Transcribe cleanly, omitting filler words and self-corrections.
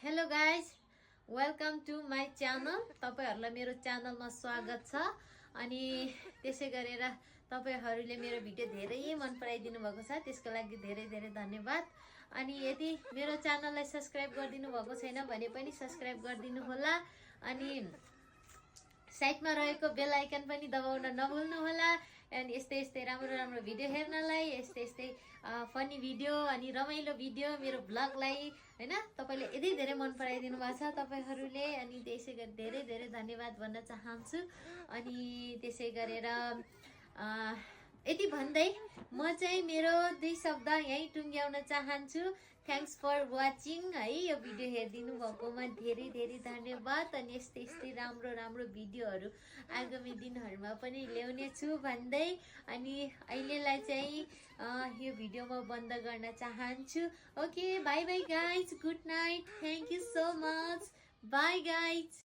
Hello guys, welcome to my channel. तपाईहरुलाई मेरो च्यानलमा स्वागत छ। अनि त्यसै गरेर तपाईहरुले मेरो भिडियो धेरै मन पराइदिनु भएको छ, त्यसको लागि धेरै धेरै धन्यवाद। अनि यदि मेरो च्यानललाई सब्स्क्राइब गरिदिनु भएको छैन भने पनि सब्स्क्राइब गरिदिनु होला। अनि साइडमा रहेको बेल आइकन पनि दबाउन नभुल्नु होला। अनि यस्तै यस्तै राम्रो राम्रो भिडियो हेर्नलाई, यस्तै यस्तै फनी भिडियो अनि रमाइलो भिडियो मेरो ब्लगलाई हैन तपाईले यति धेरै मन पराइदिनु भएको छ तपाईहरुले। अनि त्यसै गरी धेरै धेरै धन्यवाद भन्न चाहन्छु। अनि त्यसै गरेर यति भन्दै म चाहिँ मेरो दुई शब्द यही टुङ्ग्याउन चाहन्छु। थ्याङ्क्स फर वाचिङ है। यो भिडियो हेरिदिनु भएकोमा धेरै धेरै धन्यवाद। अनि यस्तै यस्तै राम्रो राम्रो भिडियोहरू आगामी दिनहरूमा पनि ल्याउने छु भन्दै अनि अहिलेलाई चाहिँ यो भिडियो म बन्द गर्न चाहन्छु। Okay, by by guys, good night, thank you so much, by guys.